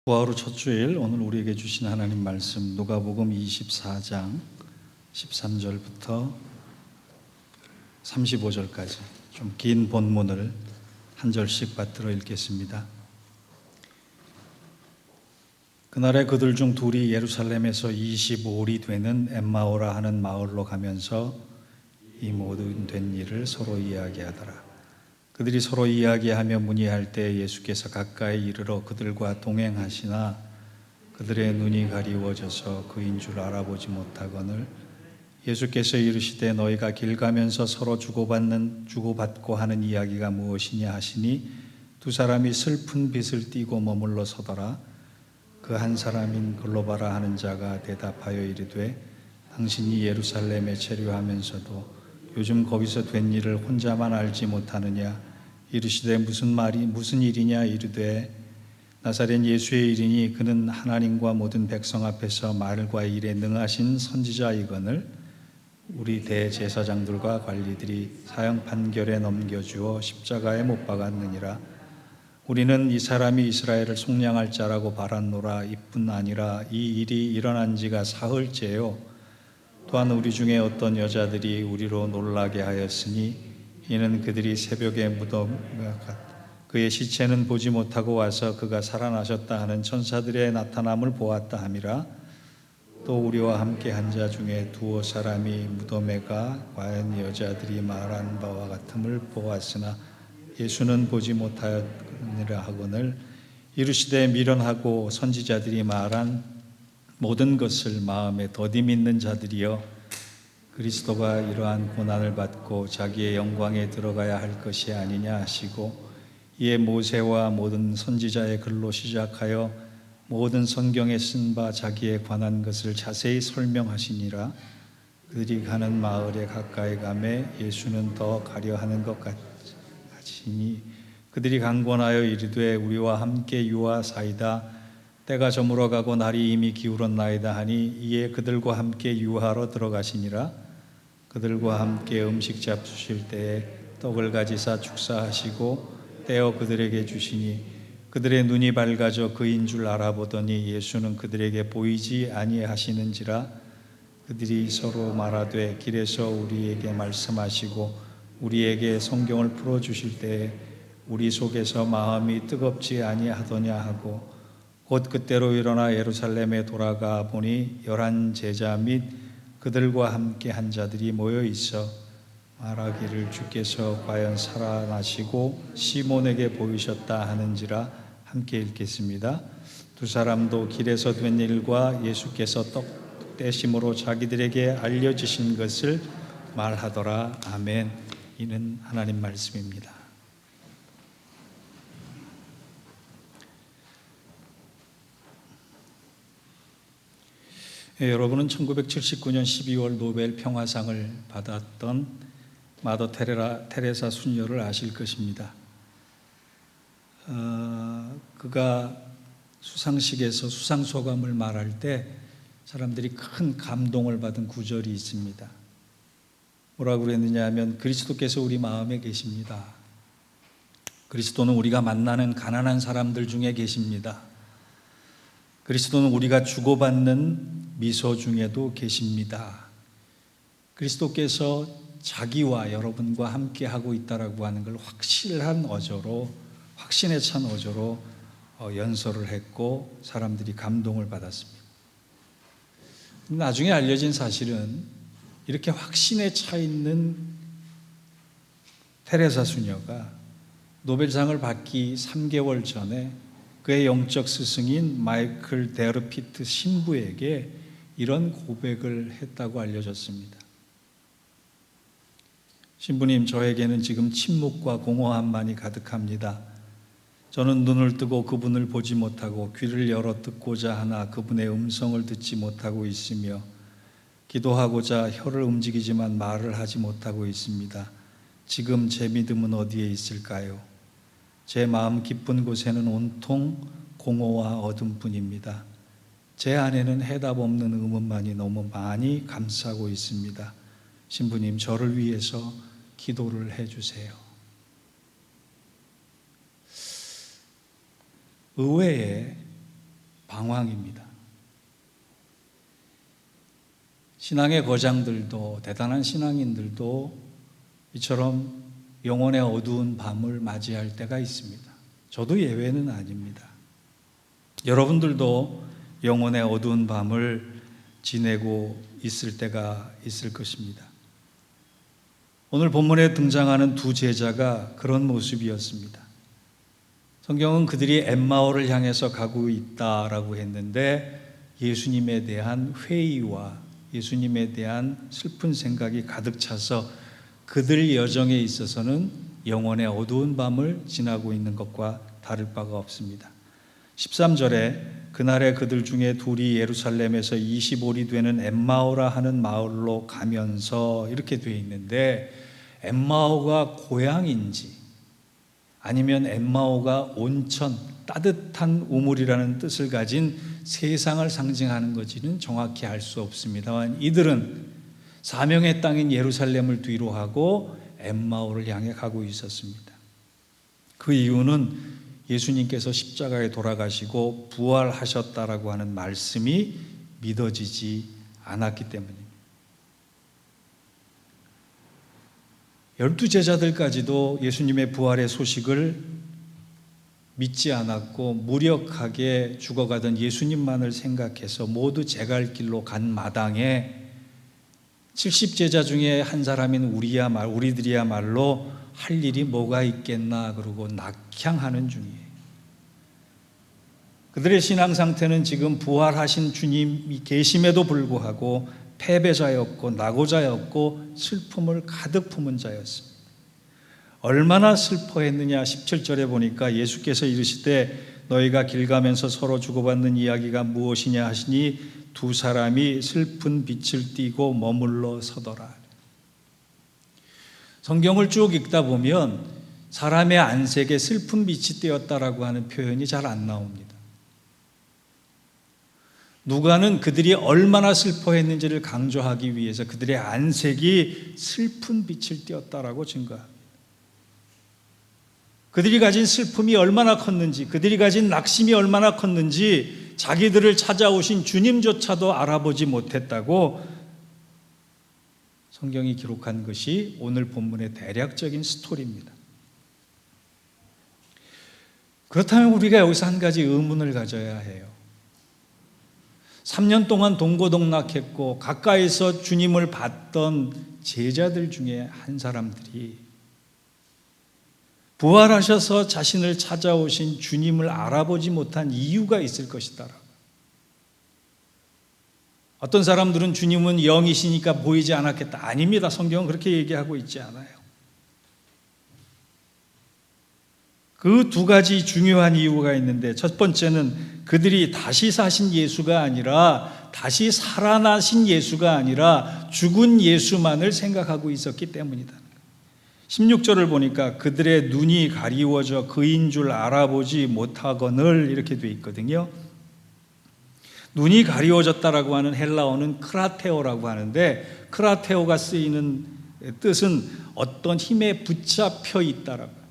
부활 후 첫 주일, 오늘 우리에게 주신 하나님 말씀 누가복음 24장 13절부터 35절까지 좀 긴 본문을 한 절씩 받들어 읽겠습니다. 그날에 그들 중 둘이 예루살렘에서 25里되는 엠마오라 하는 마을로 가면서 이 모든 된 일을 서로 이야기하더라. 그들이 서로 이야기하며 문의할 때 예수께서 가까이 이르러 그들과 동행하시나 그들의 눈이 가리워져서 그인 줄 알아보지 못하거늘 예수께서 이르시되 너희가 길 가면서 서로 주고받고 하는 이야기가 무엇이냐 하시니 두 사람이 슬픈 빛을 띠고 머물러 서더라. 그 한 사람인 글로바라 하는 자가 대답하여 이르되 당신이 예루살렘에 체류하면서도 요즘 거기서 된 일을 혼자만 알지 못하느냐. 이르시되 무슨 일이냐. 이르되 나사렛 예수의 일이니 그는 하나님과 모든 백성 앞에서 말과 일에 능하신 선지자이거늘 우리 대제사장들과 관리들이 사형 판결에 넘겨주어 십자가에 못 박았느니라. 우리는 이 사람이 이스라엘을 속량할 자라고 바랐노라. 이뿐 아니라 이 일이 일어난 지가 사흘째요. 또한 우리 중에 어떤 여자들이 우리로 놀라게 하였으니 이는 그들이 새벽에 그의 시체는 보지 못하고 와서 그가 살아나셨다 하는 천사들의 나타남을 보았다 함이라. 또 우리와 함께 한 자 중에 두어 사람이 무덤에 가 과연 여자들이 말한 바와 같음을 보았으나 예수는 보지 못하였느니라 하거늘 이르시되 미련하고 선지자들이 말한 모든 것을 마음에 더디 믿는 자들이여 그리스도가 이러한 고난을 받고 자기의 영광에 들어가야 할 것이 아니냐 하시고 이에 모세와 모든 선지자의 글로 시작하여 모든 성경에 쓴 바 자기에 관한 것을 자세히 설명하시니라. 그들이 가는 마을에 가까이 가매 예수는 더 가려 하는 것 같으니 그들이 강권하여 이르되 우리와 함께 유하사이다. 때가 저물어 가고 날이 이미 기울었나이다 하니 이에 그들과 함께 유하로 들어가시니라. 그들과 함께 음식 잡수실 때에 떡을 가지사 축사하시고 떼어 그들에게 주시니 그들의 눈이 밝아져 그인 줄 알아보더니 예수는 그들에게 보이지 아니하시는지라. 그들이 서로 말하되 길에서 우리에게 말씀하시고 우리에게 성경을 풀어주실 때에 우리 속에서 마음이 뜨겁지 아니하더냐 하고 곧 그때로 일어나 예루살렘에 돌아가 보니 11 제자 및 그들과 함께 한 자들이 모여 있어 말하기를 주께서 과연 살아나시고 시몬에게 보이셨다 하는지라. 함께 읽겠습니다. 두 사람도 길에서 된 일과 예수께서 떡 떼심으로 자기들에게 알려주신 것을 말하더라. 아멘. 이는 하나님 말씀입니다. 여러분은 1979년 12월 노벨 평화상을 받았던 마더 테레사 수녀를 아실 것입니다. 그가 수상식에서 수상소감을 말할 때 사람들이 큰 감동을 받은 구절이 있습니다. 뭐라고 그랬느냐 하면 그리스도께서 우리 마음에 계십니다. 그리스도는 우리가 만나는 가난한 사람들 중에 계십니다. 그리스도는 우리가 주고받는 미소 중에도 계십니다. 그리스도께서 자기와 여러분과 함께 하고 있다라고 하는 걸 확실한 어조로, 확신에 찬 어조로 연설을 했고 사람들이 감동을 받았습니다. 나중에 알려진 사실은 이렇게 확신에 차 있는 테레사 수녀가 노벨상을 받기 3개월 전에 그의 영적 스승인 마이클 데르피트 신부에게 이런 고백을 했다고 알려졌습니다. 신부님, 저에게는 지금 침묵과 공허함만이 가득합니다. 저는 눈을 뜨고 그분을 보지 못하고 귀를 열어 듣고자 하나 그분의 음성을 듣지 못하고 있으며 기도하고자 혀를 움직이지만 말을 하지 못하고 있습니다. 지금 제 믿음은 어디에 있을까요? 제 마음 깊은 곳에는 온통 공허와 어둠뿐입니다. 제 안에는 해답 없는 의문만이 너무 많이 감싸고 있습니다. 신부님, 저를 위해서 기도를 해주세요. 의외에 방황입니다. 신앙의 거장들도, 대단한 신앙인들도 이처럼 영혼의 어두운 밤을 맞이할 때가 있습니다. 저도 예외는 아닙니다. 여러분들도 영혼의 어두운 밤을 지내고 있을 때가 있을 것입니다. 오늘 본문에 등장하는 두 제자가 그런 모습이었습니다. 성경은 그들이 엠마오를 향해서 가고 있다라고 했는데 예수님에 대한 회의와 예수님에 대한 슬픈 생각이 가득 차서 그들 여정에 있어서는 영혼의 어두운 밤을 지나고 있는 것과 다를 바가 없습니다. 13절에 그날에 그들 중에 둘이 예루살렘에서 20올이 되는 엠마오라 하는 마을로 가면서 이렇게 되어 있는데, 엠마오가 고향인지 아니면 엠마오가 온천, 따뜻한 우물이라는 뜻을 가진 세상을 상징하는 것인지는 정확히 알 수 없습니다만, 이들은 사명의 땅인 예루살렘을 뒤로 하고 엠마오를 향해 가고 있었습니다. 그 이유는 예수님께서 십자가에 돌아가시고 부활하셨다라고 하는 말씀이 믿어지지 않았기 때문입니다. 12 제자들까지도 예수님의 부활의 소식을 믿지 않았고 무력하게 죽어가던 예수님만을 생각해서 모두 제 갈 길로 간 마당에 70 제자 중에 한 사람인 우리들이야말로 할 일이 뭐가 있겠나 그러고 낙향하는 중이에요. 그들의 신앙 상태는 지금 부활하신 주님이 계심에도 불구하고 패배자였고 낙오자였고 슬픔을 가득 품은 자였습니다. 얼마나 슬퍼했느냐. 17절에 보니까 예수께서 이르시되 너희가 길 가면서 서로 주고받는 이야기가 무엇이냐 하시니 두 사람이 슬픈 빛을 띠고 머물러 서더라. 성경을 쭉 읽다 보면 사람의 안색에 슬픈 빛이 띄었다라고 하는 표현이 잘 안 나옵니다. 누가는 그들이 얼마나 슬퍼했는지를 강조하기 위해서 그들의 안색이 슬픈 빛을 띄었다라고 증거합니다. 그들이 가진 슬픔이 얼마나 컸는지, 그들이 가진 낙심이 얼마나 컸는지 자기들을 찾아오신 주님조차도 알아보지 못했다고 성경이 기록한 것이 오늘 본문의 대략적인 스토리입니다. 그렇다면 우리가 여기서 한 가지 의문을 가져야 해요. 3년 동안 동고동락했고 가까이서 주님을 봤던 제자들 중에 한 사람들이 부활하셔서 자신을 찾아오신 주님을 알아보지 못한 이유가 있을 것이다. 어떤 사람들은 주님은 영이시니까 보이지 않았겠다. 아닙니다. 성경은 그렇게 얘기하고 있지 않아요. 그 두 가지 중요한 이유가 있는데, 첫 번째는 그들이 다시 사신 예수가 아니라, 다시 살아나신 예수가 아니라 죽은 예수만을 생각하고 있었기 때문이다. 16절을 보니까 그들의 눈이 가리워져 그인 줄 알아보지 못하거늘 이렇게 돼 있거든요. 눈이 가리워졌다라고 하는 헬라어는 크라테오라고 하는데, 크라테오가 쓰이는 뜻은 어떤 힘에 붙잡혀 있다라고.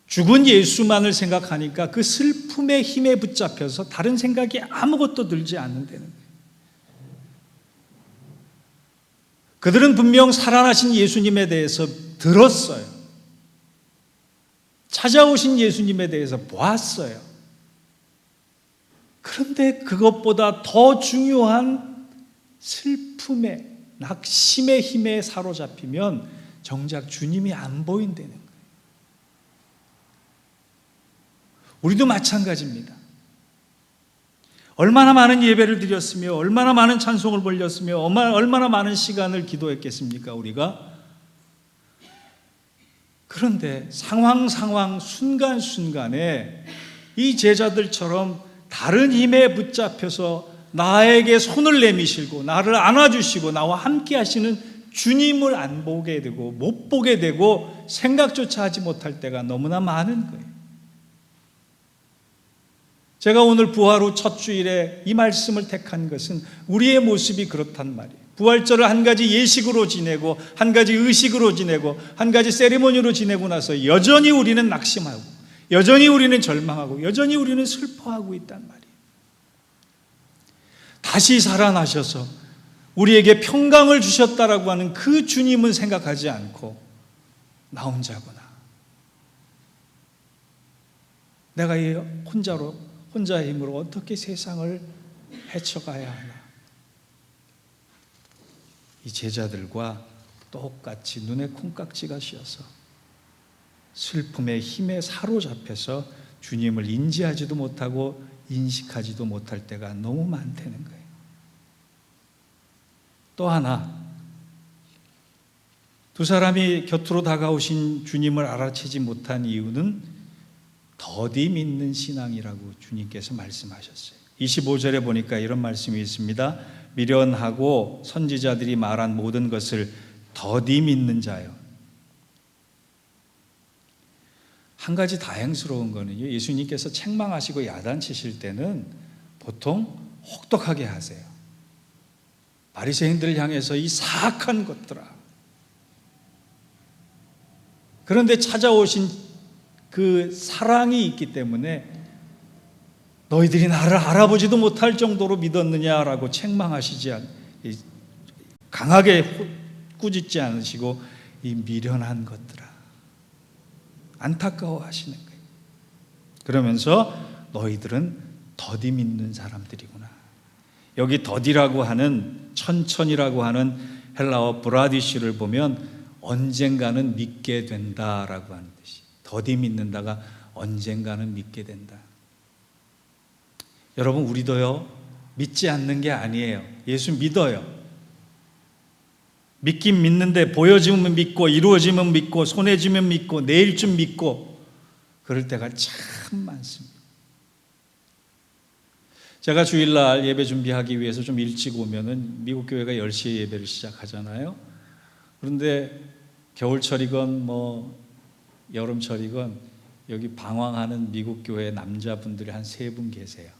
죽은 예수만을 생각하니까 그 슬픔의 힘에 붙잡혀서 다른 생각이 아무것도 들지 않는다는 거예요. 그들은 분명 살아나신 예수님에 대해서 들었어요. 찾아오신 예수님에 대해서 보았어요. 그런데 그것보다 더 중요한 슬픔의, 낙심의 힘에 사로잡히면 정작 주님이 안 보인다는 거예요. 우리도 마찬가지입니다. 얼마나 많은 예배를 드렸으며 얼마나 많은 찬송을 벌렸으며 얼마나 많은 시간을 기도했겠습니까, 우리가? 그런데 상황 순간순간에 이 제자들처럼 다른 힘에 붙잡혀서 나에게 손을 내미시고 나를 안아주시고 나와 함께 하시는 주님을 안 보게 되고 못 보게 되고 생각조차 하지 못할 때가 너무나 많은 거예요. 제가 오늘 부활 후 첫 주일에 이 말씀을 택한 것은 우리의 모습이 그렇단 말이에요. 부활절을 한 가지 예식으로 지내고 한 가지 의식으로 지내고 한 가지 세리머니로 지내고 나서 여전히 우리는 낙심하고 여전히 우리는 절망하고 여전히 우리는 슬퍼하고 있단 말이에요. 다시 살아나셔서 우리에게 평강을 주셨다라고 하는 그 주님은 생각하지 않고 나 혼자구나. 내가 혼자의 힘으로 어떻게 세상을 헤쳐가야 하나. 이 제자들과 똑같이 눈에 콩깍지가 씌어서 슬픔의 힘에 사로잡혀서 주님을 인지하지도 못하고 인식하지도 못할 때가 너무 많다는 거예요. 또 하나, 두 사람이 곁으로 다가오신 주님을 알아채지 못한 이유는 더디 믿는 신앙이라고 주님께서 말씀하셨어요. 25절에 보니까 이런 말씀이 있습니다. 미련하고 선지자들이 말한 모든 것을 더디 믿는 자요. 한 가지 다행스러운 거는요, 예수님께서 책망하시고 야단치실 때는 보통 혹독하게 하세요. 바리새인들을 향해서 이 사악한 것들아. 그런데 찾아오신 그 사랑이 있기 때문에 너희들이 나를 알아보지도 못할 정도로 믿었느냐라고 책망하시지 강하게 꾸짖지 않으시고 이 미련한 것들아 안타까워하시는 거예요. 그러면서 너희들은 더디 믿는 사람들이구나. 여기 더디라고 하는 천천히라고 하는 헬라어 브라디시를 보면 언젠가는 믿게 된다라고 하는 뜻이. 더디 믿는다가 언젠가는 믿게 된다. 여러분 우리도요 믿지 않는 게 아니에요. 예수 믿어요. 믿긴 믿는데 보여지면 믿고 이루어지면 믿고 손에 쥐면 믿고 내일쯤 믿고 그럴 때가 참 많습니다. 제가 주일날 예배 준비하기 위해서 좀 일찍 오면은 미국 교회가 10시에 예배를 시작하잖아요. 그런데 겨울철이건 뭐 여름철이건 여기 방황하는 미국 교회 남자분들이 한 3분 계세요.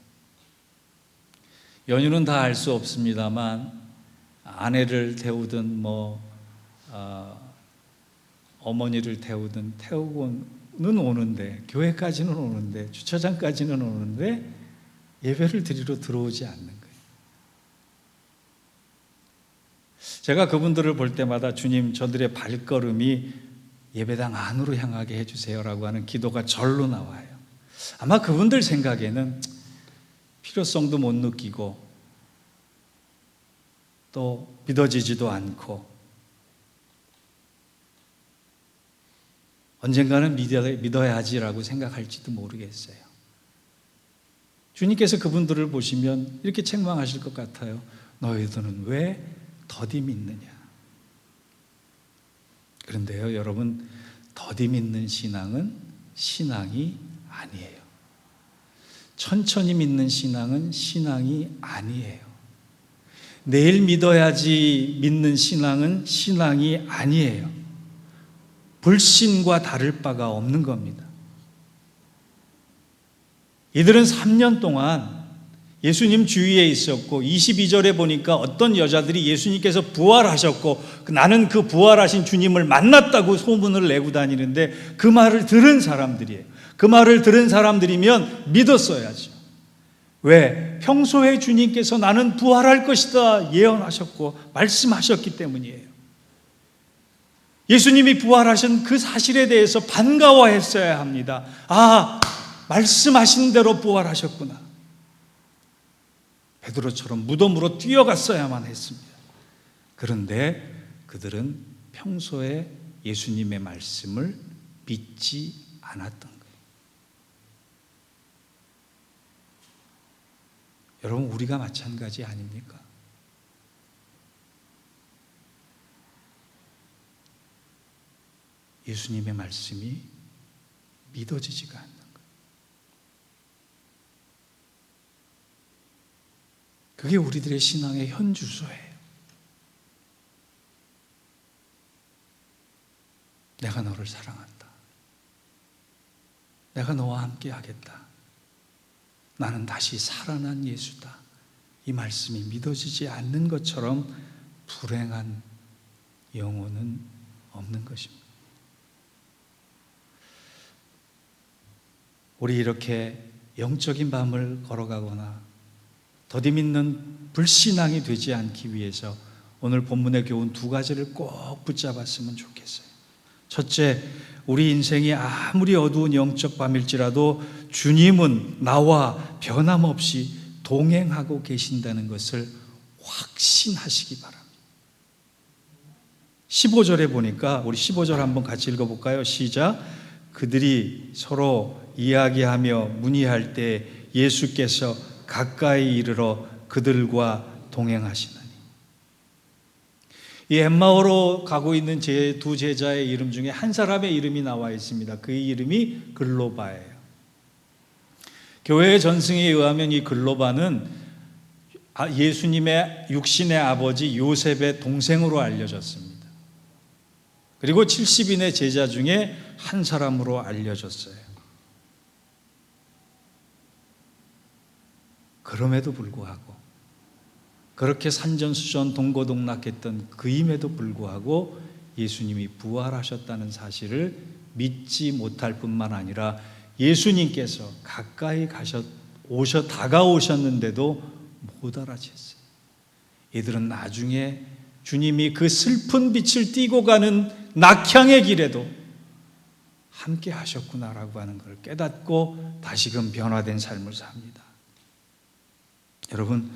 연유는 다 알 수 없습니다만 아내를 태우든 어머니를 태우든 태우고는 오는데 교회까지는 오는데 주차장까지는 오는데 예배를 드리러 들어오지 않는 거예요. 제가 그분들을 볼 때마다 주님 저들의 발걸음이 예배당 안으로 향하게 해주세요라고 하는 기도가 절로 나와요. 아마 그분들 생각에는 필요성도 못 느끼고 또 믿어지지도 않고 언젠가는 믿어야지라고 생각할지도 모르겠어요. 주님께서 그분들을 보시면 이렇게 책망하실 것 같아요. 너희들은 왜 더디 믿느냐. 그런데요 여러분, 더디 믿는 신앙은 신앙이 아니에요. 천천히 믿는 신앙은 신앙이 아니에요. 내일 믿어야지 믿는 신앙은 신앙이 아니에요. 불신과 다를 바가 없는 겁니다. 이들은 3년 동안 예수님 주위에 있었고 22절에 보니까 어떤 여자들이 예수님께서 부활하셨고 나는 그 부활하신 주님을 만났다고 소문을 내고 다니는데 그 말을 들은 사람들이에요. 그 말을 들은 사람들이면 믿었어야죠. 왜? 평소에 주님께서 나는 부활할 것이다 예언하셨고 말씀하셨기 때문이에요. 예수님이 부활하신 그 사실에 대해서 반가워했어야 합니다. 아, 말씀하신 대로 부활하셨구나. 베드로처럼 무덤으로 뛰어갔어야만 했습니다. 그런데 그들은 평소에 예수님의 말씀을 믿지 않았던 거예요. 여러분, 우리가 마찬가지 아닙니까? 예수님의 말씀이 믿어지지가 않는 거예요. 그게 우리들의 신앙의 현주소예요. 내가 너를 사랑한다. 내가 너와 함께 하겠다. 나는 다시 살아난 예수다. 이 말씀이 믿어지지 않는 것처럼 불행한 영혼은 없는 것입니다. 우리 이렇게 영적인 밤을 걸어가거나 더디 믿는 불신앙이 되지 않기 위해서 오늘 본문의 교훈 두 가지를 꼭 붙잡았으면 좋겠어요. 첫째, 우리 인생이 아무리 어두운 영적 밤일지라도 주님은 나와 변함없이 동행하고 계신다는 것을 확신하시기 바랍니다. 15절에 보니까 우리 15절 한번 같이 읽어볼까요? 시작. 그들이 서로 이야기하며 문의할 때 예수께서 가까이 이르러 그들과 동행하시나니. 이 엠마오로 가고 있는 제 두 제자의 이름 중에 한 사람의 이름이 나와 있습니다. 그의 이름이 글로바예요. 교회의 전승에 의하면 이 글로바는 예수님의 육신의 아버지 요셉의 동생으로 알려졌습니다. 그리고 70인의 제자 중에 한 사람으로 알려졌어요. 그럼에도 불구하고 그렇게 산전수전 동고동락했던 그임에도 불구하고 예수님이 부활하셨다는 사실을 믿지 못할 뿐만 아니라 예수님께서 가까이 다가오셨는데도 못 알아챘어요. 이들은 나중에 주님이 그 슬픈 빛을 띠고 가는 낙향의 길에도 함께 하셨구나라고 하는 걸 깨닫고 다시금 변화된 삶을 삽니다. 여러분,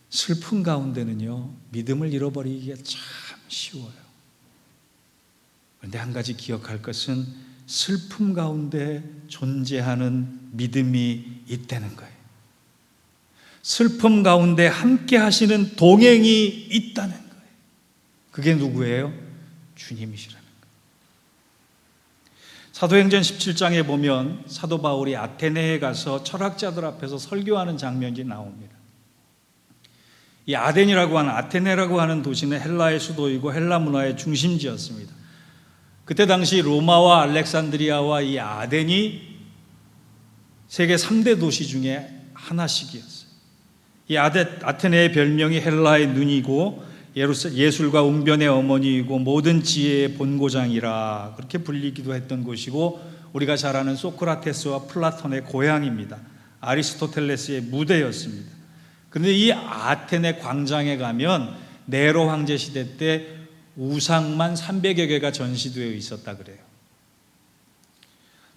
슬픔 가운데는요, 믿음을 잃어버리기가 참 쉬워요. 그런데 한 가지 기억할 것은 슬픔 가운데 존재하는 믿음이 있다는 거예요. 슬픔 가운데 함께 하시는 동행이 있다는 거예요. 그게 누구예요? 주님이시라는 거예요. 사도행전 17장에 보면 사도 바울이 아테네에 가서 철학자들 앞에서 설교하는 장면이 나옵니다. 이 아테네라고 하는 도시는 헬라의 수도이고 헬라 문화의 중심지였습니다. 그때 당시 로마와 알렉산드리아와 이 아덴이 세계 3대 도시 중에 하나씩이었어요. 이 아테네의 별명이 헬라의 눈이고 예술과 웅변의 어머니이고 모든 지혜의 본고장이라 그렇게 불리기도 했던 곳이고, 우리가 잘 아는 소크라테스와 플라톤의 고향입니다. 아리스토텔레스의 무대였습니다. 그런데 이 아테네 광장에 가면 네로 황제 시대 때 우상만 300여 개가 전시되어 있었다 그래요.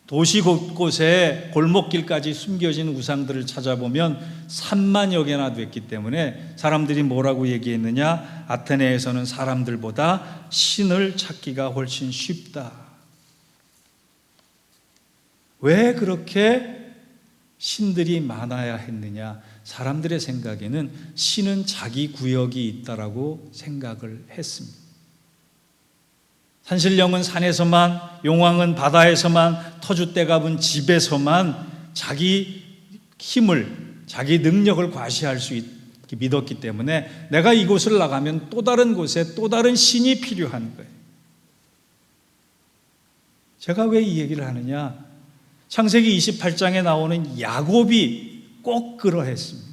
도시 곳곳에 골목길까지 숨겨진 우상들을 찾아보면 3만여 개나 됐기 때문에 사람들이 뭐라고 얘기했느냐? 아테네에서는 사람들보다 신을 찾기가 훨씬 쉽다. 왜 그렇게 신들이 많아야 했느냐? 사람들의 생각에는 신은 자기 구역이 있다라고 생각을 했습니다. 산신령은 산에서만, 용왕은 바다에서만, 터줏대갑은 집에서만 자기 힘을, 자기 능력을 과시할 수 있게 믿었기 때문에 내가 이곳을 나가면 또 다른 곳에 또 다른 신이 필요한 거예요. 제가 왜 이 얘기를 하느냐? 창세기 28장에 나오는 야곱이 꼭 그러했습니다.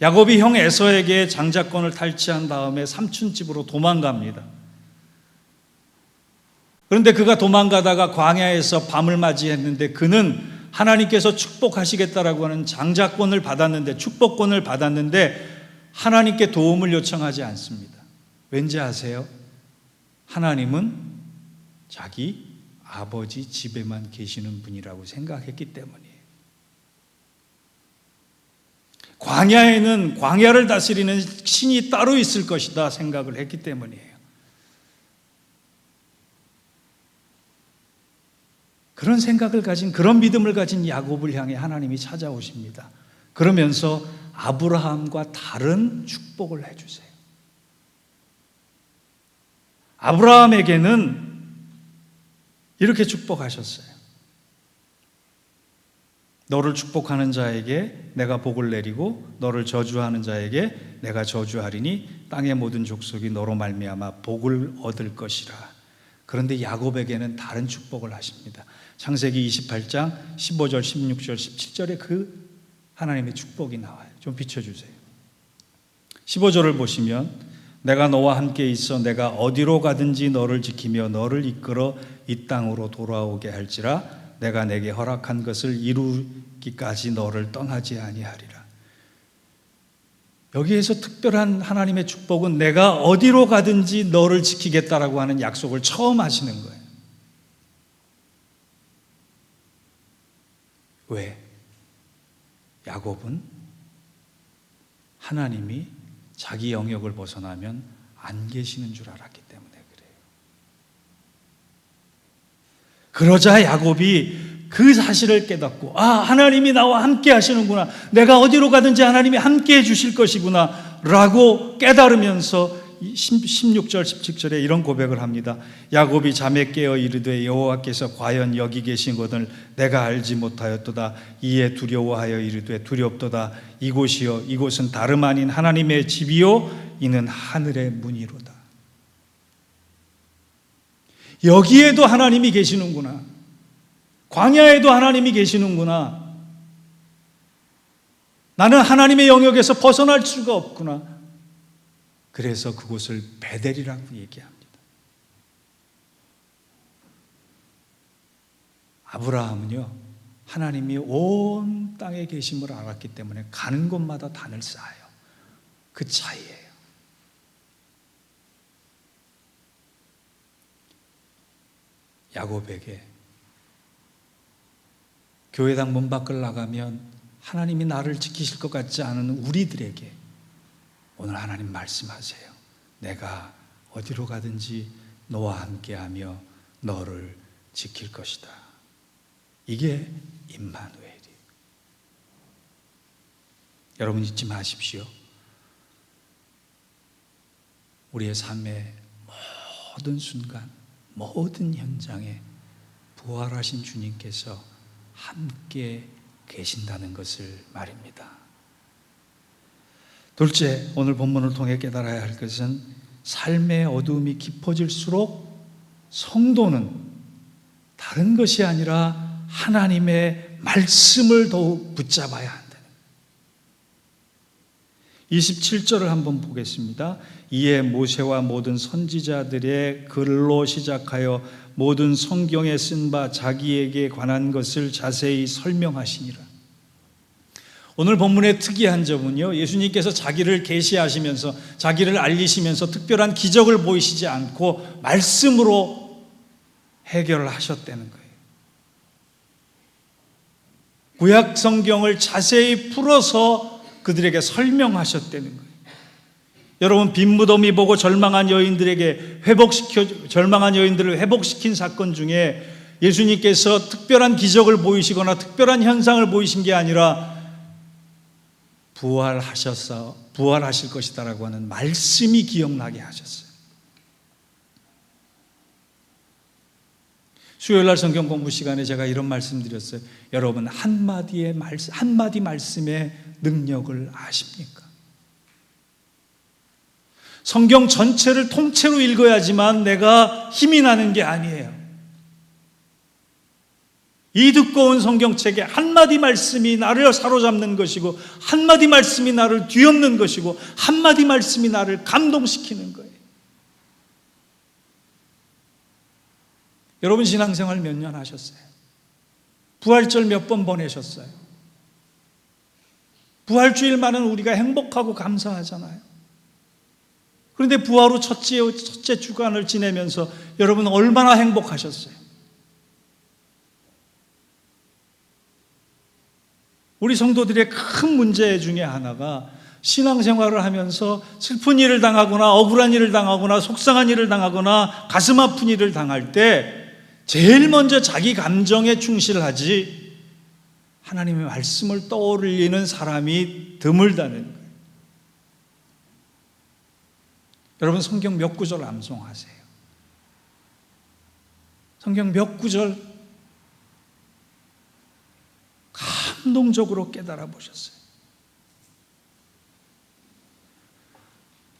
야곱이 형 에서에게 장자권을 탈취한 다음에 삼촌 집으로 도망갑니다. 그런데 그가 도망가다가 광야에서 밤을 맞이했는데 그는 하나님께서 축복하시겠다라고 하는 장자권을 받았는데, 축복권을 받았는데 하나님께 도움을 요청하지 않습니다. 왠지 아세요? 하나님은 자기 아버지 집에만 계시는 분이라고 생각했기 때문이에요. 광야에는 광야를 다스리는 신이 따로 있을 것이다 생각을 했기 때문이에요. 그런 생각을 가진, 그런 믿음을 가진 야곱을 향해 하나님이 찾아오십니다. 그러면서 아브라함과 다른 축복을 해주세요. 아브라함에게는 이렇게 축복하셨어요. 너를 축복하는 자에게 내가 복을 내리고 너를 저주하는 자에게 내가 저주하리니 땅의 모든 족속이 너로 말미암아 복을 얻을 것이라. 그런데 야곱에게는 다른 축복을 하십니다. 창세기 28장 15절, 16절, 17절에 그 하나님의 축복이 나와요. 좀 비춰주세요. 15절을 보시면 내가 너와 함께 있어 내가 어디로 가든지 너를 지키며 너를 이끌어 이 땅으로 돌아오게 할지라 내가 내게 허락한 것을 이루기까지 너를 떠나지 아니하리라. 여기에서 특별한 하나님의 축복은 내가 어디로 가든지 너를 지키겠다라고 하는 약속을 처음 하시는 거예요. 왜? 야곱은 하나님이 자기 영역을 벗어나면 안 계시는 줄 알았기 때문에 그래요. 그러자 야곱이 그 사실을 깨닫고 하나님이 나와 함께 하시는구나, 내가 어디로 가든지 하나님이 함께 해 주실 것이구나 라고 깨달으면서 16절 17절에 이런 고백을 합니다. 야곱이 잠에 깨어 이르되 여호와께서 과연 여기 계신것을 내가 알지 못하였도다. 이에 두려워하여 이르되 두렵도다. 이곳이요 이곳은 다름 아닌 하나님의 집이요 이는 하늘의 문이로다. 여기에도 하나님이 계시는구나, 광야에도 하나님이 계시는구나, 나는 하나님의 영역에서 벗어날 수가 없구나. 그래서 그곳을 베델이라고 얘기합니다. 아브라함은요, 하나님이 온 땅에 계심을 알았기 때문에 가는 곳마다 단을 쌓아요. 그 차이예요. 야곱에게 교회당 문 밖을 나가면 하나님이 나를 지키실 것 같지 않은 우리들에게 오늘 하나님 말씀하세요. 내가 어디로 가든지 너와 함께하며 너를 지킬 것이다. 이게 임마누엘이에요. 여러분 잊지 마십시오. 우리의 삶의 모든 순간, 모든 현장에 부활하신 주님께서 함께 계신다는 것을 말입니다. 둘째, 오늘 본문을 통해 깨달아야 할 것은 삶의 어두움이 깊어질수록 성도는 다른 것이 아니라 하나님의 말씀을 더욱 붙잡아야 한다는 거예요. 27절을 한번 보겠습니다. 이에 모세와 모든 선지자들의 글로 시작하여 모든 성경에 쓴 바 자기에게 관한 것을 자세히 설명하시니라. 오늘 본문의 특이한 점은요, 예수님께서 자기를 계시하시면서 자기를 알리시면서 특별한 기적을 보이시지 않고 말씀으로 해결을 하셨다는 거예요. 구약 성경을 자세히 풀어서 그들에게 설명하셨다는 거예요. 여러분, 빈 무덤이 보고 절망한 여인들을 회복시킨 사건 중에 예수님께서 특별한 기적을 보이시거나 특별한 현상을 보이신 게 아니라 부활하실 것이다라고 하는 말씀이 기억나게 하셨어요. 수요일날 성경 공부 시간에 제가 이런 말씀 드렸어요. 여러분, 한마디 말씀의 능력을 아십니까? 성경 전체를 통째로 읽어야지만 내가 힘이 나는 게 아니에요. 이 두꺼운 성경책에 한마디 말씀이 나를 사로잡는 것이고, 한마디 말씀이 나를 뒤엎는 것이고, 한마디 말씀이 나를 감동시키는 거예요. 여러분, 신앙생활 몇 년 하셨어요? 부활절 몇 번 보내셨어요? 부활주일만은 우리가 행복하고 감사하잖아요. 그런데 부활 후 첫째 주간을 지내면서 여러분 얼마나 행복하셨어요? 우리 성도들의 큰 문제 중에 하나가 신앙생활을 하면서 슬픈 일을 당하거나 억울한 일을 당하거나 속상한 일을 당하거나 가슴 아픈 일을 당할 때 제일 먼저 자기 감정에 충실하지 하나님의 말씀을 떠올리는 사람이 드물다는 거예요. 여러분, 성경 몇 구절 암송하세요. 성경 몇 구절 감동적으로 깨달아 보셨어요.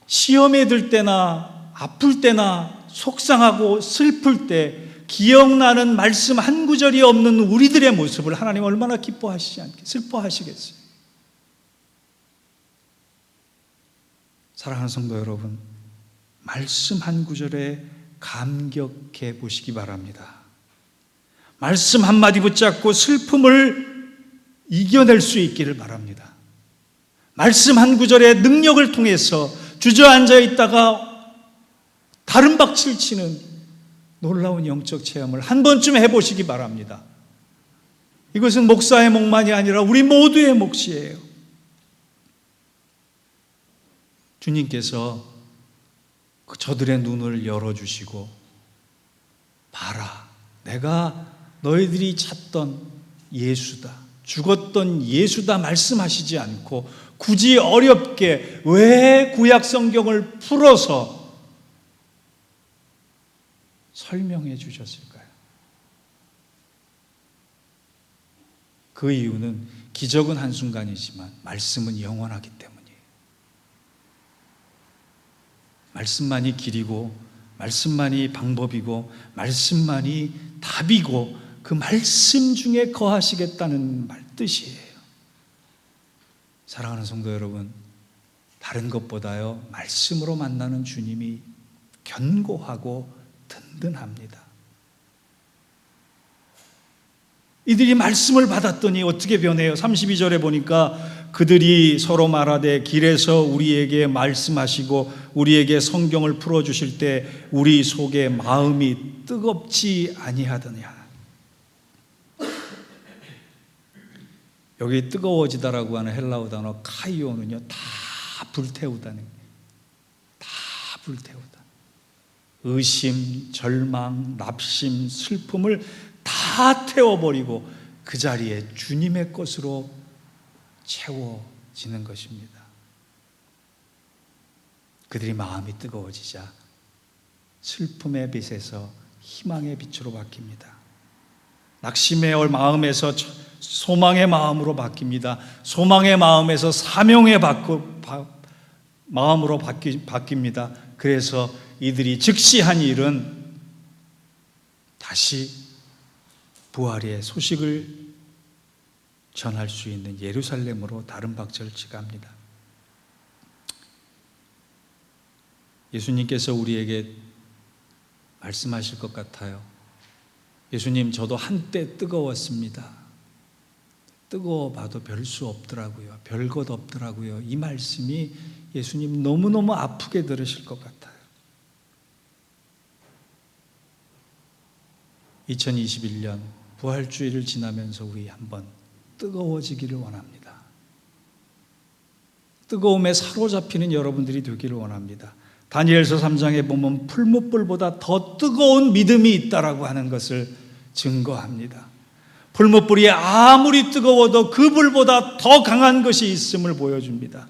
시험에 들 때나 아플 때나 속상하고 슬플 때 기억나는 말씀 한 구절이 없는 우리들의 모습을 하나님 얼마나 슬퍼하시겠어요. 사랑하는 성도 여러분, 말씀 한 구절에 감격해 보시기 바랍니다. 말씀 한마디 붙잡고 슬픔을 이겨낼 수 있기를 바랍니다. 말씀 한 구절의 능력을 통해서 주저앉아 있다가 다른 박질 치는 놀라운 영적 체험을 한 번쯤 해보시기 바랍니다. 이것은 목사의 몫만이 아니라 우리 모두의 몫이에요. 주님께서 저들의 눈을 열어주시고, 봐라, 내가 너희들이 찾던 예수다, 죽었던 예수다 말씀하시지 않고 굳이 어렵게 왜 구약 성경을 풀어서 설명해 주셨을까요? 그 이유는 기적은 한순간이지만 말씀은 영원하기 때문이에요. 말씀만이 길이고, 말씀만이 방법이고, 말씀만이 답이고, 그 말씀 중에 거하시겠다는 뜻이에요. 사랑하는 성도 여러분, 다른 것보다요, 말씀으로 만나는 주님이 견고하고 든든합니다. 이들이 말씀을 받았더니 어떻게 변해요? 32절에 보니까 그들이 서로 말하되 길에서 우리에게 말씀하시고 우리에게 성경을 풀어주실 때 우리 속에 마음이 뜨겁지 아니하더냐. 여기 뜨거워지다라고 하는 헬라어 단어 카이오는요, 다 불태우다는, 다 불태우다. 의심, 절망, 납심, 슬픔을 다 태워버리고 그 자리에 주님의 것으로 채워지는 것입니다. 그들이 마음이 뜨거워지자 슬픔의 빛에서 희망의 빛으로 바뀝니다. 낙심의 마음에서 소망의 마음으로 바뀝니다. 소망의 마음에서 사명의 마음으로 바뀝니다. 그래서 이들이 즉시 한 일은 다시 부활의 소식을 전할 수 있는 예루살렘으로 다른 박자를 치갑니다. 예수님께서 우리에게 말씀하실 것 같아요. 예수님, 저도 한때 뜨거웠습니다. 뜨거워봐도 별 수 없더라고요. 별 것 없더라고요. 이 말씀이 예수님 너무너무 아프게 들으실 것 같아요. 2021년 부활주의를 지나면서 우리 한번 뜨거워지기를 원합니다. 뜨거움에 사로잡히는 여러분들이 되기를 원합니다. 다니엘서 3장에 보면 풀무불보다 더 뜨거운 믿음이 있다라고 하는 것을 증거합니다. 풀무불이 아무리 뜨거워도 그 불보다 더 강한 것이 있음을 보여줍니다.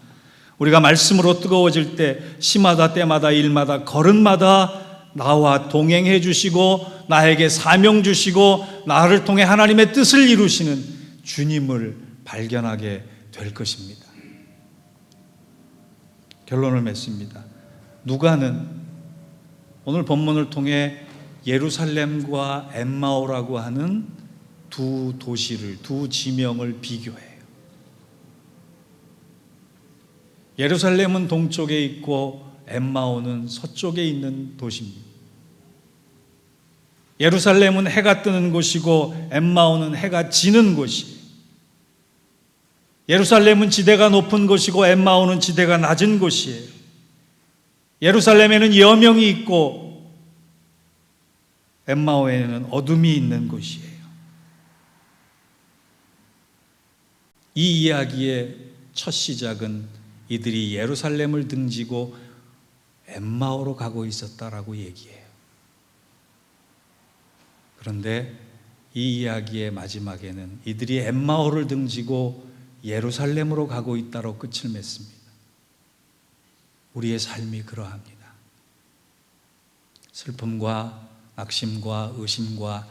우리가 말씀으로 뜨거워질 때 시마다 때마다 일마다 걸음마다 나와 동행해 주시고 나에게 사명 주시고 나를 통해 하나님의 뜻을 이루시는 주님을 발견하게 될 것입니다. 결론을 맺습니다. 누가는 오늘 본문을 통해 예루살렘과 엠마오라고 하는 두 도시를, 두 지명을 비교해요. 예루살렘은 동쪽에 있고 엠마오는 서쪽에 있는 도시입니다. 예루살렘은 해가 뜨는 곳이고 엠마오는 해가 지는 곳이에요. 예루살렘은 지대가 높은 곳이고 엠마오는 지대가 낮은 곳이에요. 예루살렘에는 여명이 있고 엠마오에는 어둠이 있는 곳이에요. 이 이야기의 첫 시작은 이들이 예루살렘을 등지고 엠마오로 가고 있었다라고 얘기해요. 그런데 이 이야기의 마지막에는 이들이 엠마오를 등지고 예루살렘으로 가고 있다로 끝을 맺습니다. 우리의 삶이 그러합니다. 슬픔과 낙심과 의심과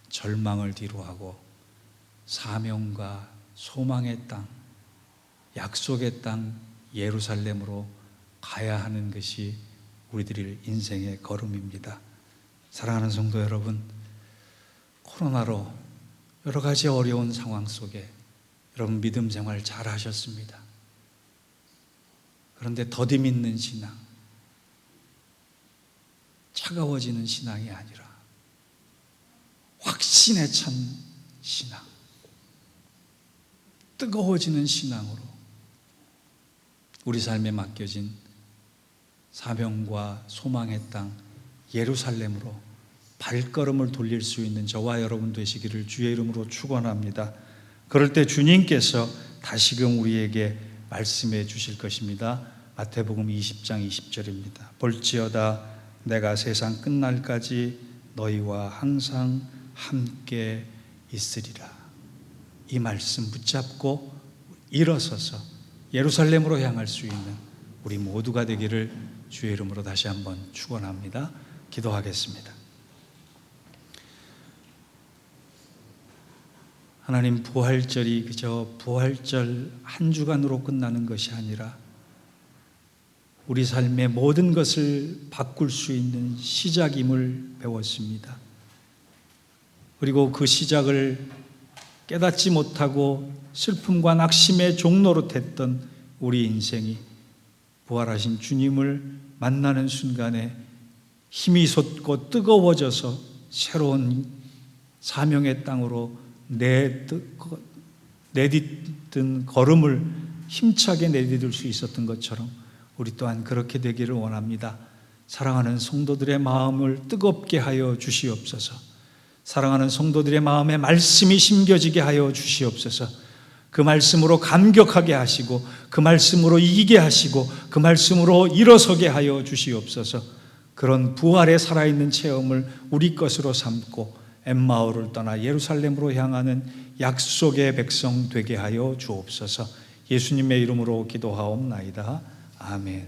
절망을 뒤로하고 사명과 소망의 땅, 약속의 땅 예루살렘으로 가야 하는 것이 우리들의 인생의 걸음입니다. 사랑하는 성도 여러분, 코로나로 여러 가지 어려운 상황 속에 여러분 믿음 생활 잘 하셨습니다. 그런데 더디 믿는 신앙, 차가워지는 신앙이 아니라 확신에 찬 신앙, 뜨거워지는 신앙으로 우리 삶에 맡겨진 사명과 소망의 땅 예루살렘으로 발걸음을 돌릴 수 있는 저와 여러분 되시기를 주의 이름으로 축원합니다. 그럴 때 주님께서 다시금 우리에게 말씀해 주실 것입니다. 마태복음 20장 20절입니다. 볼지어다 내가 세상 끝날까지 너희와 항상 함께 있으리라. 이 말씀 붙잡고 일어서서 예루살렘으로 향할 수 있는 우리 모두가 되기를 주의 이름으로 다시 한번 축원합니다. 기도하겠습니다. 하나님, 부활절이 그저 부활절 한 주간으로 끝나는 것이 아니라 우리 삶의 모든 것을 바꿀 수 있는 시작임을 배웠습니다. 그리고 그 시작을 깨닫지 못하고 슬픔과 낙심의 종로로 탔던 우리 인생이 부활하신 주님을 만나는 순간에 힘이 솟고 뜨거워져서 새로운 사명의 땅으로 내딛던 걸음을 힘차게 내디딜 수 있었던 것처럼 우리 또한 그렇게 되기를 원합니다. 사랑하는 성도들의 마음을 뜨겁게 하여 주시옵소서. 사랑하는 성도들의 마음에 말씀이 심겨지게 하여 주시옵소서. 그 말씀으로 감격하게 하시고 그 말씀으로 이기게 하시고 그 말씀으로 일어서게 하여 주시옵소서. 그런 부활에 살아있는 체험을 우리 것으로 삼고 엠마오를 떠나 예루살렘으로 향하는 약속의 백성 되게 하여 주옵소서. 예수님의 이름으로 기도하옵나이다. 아멘.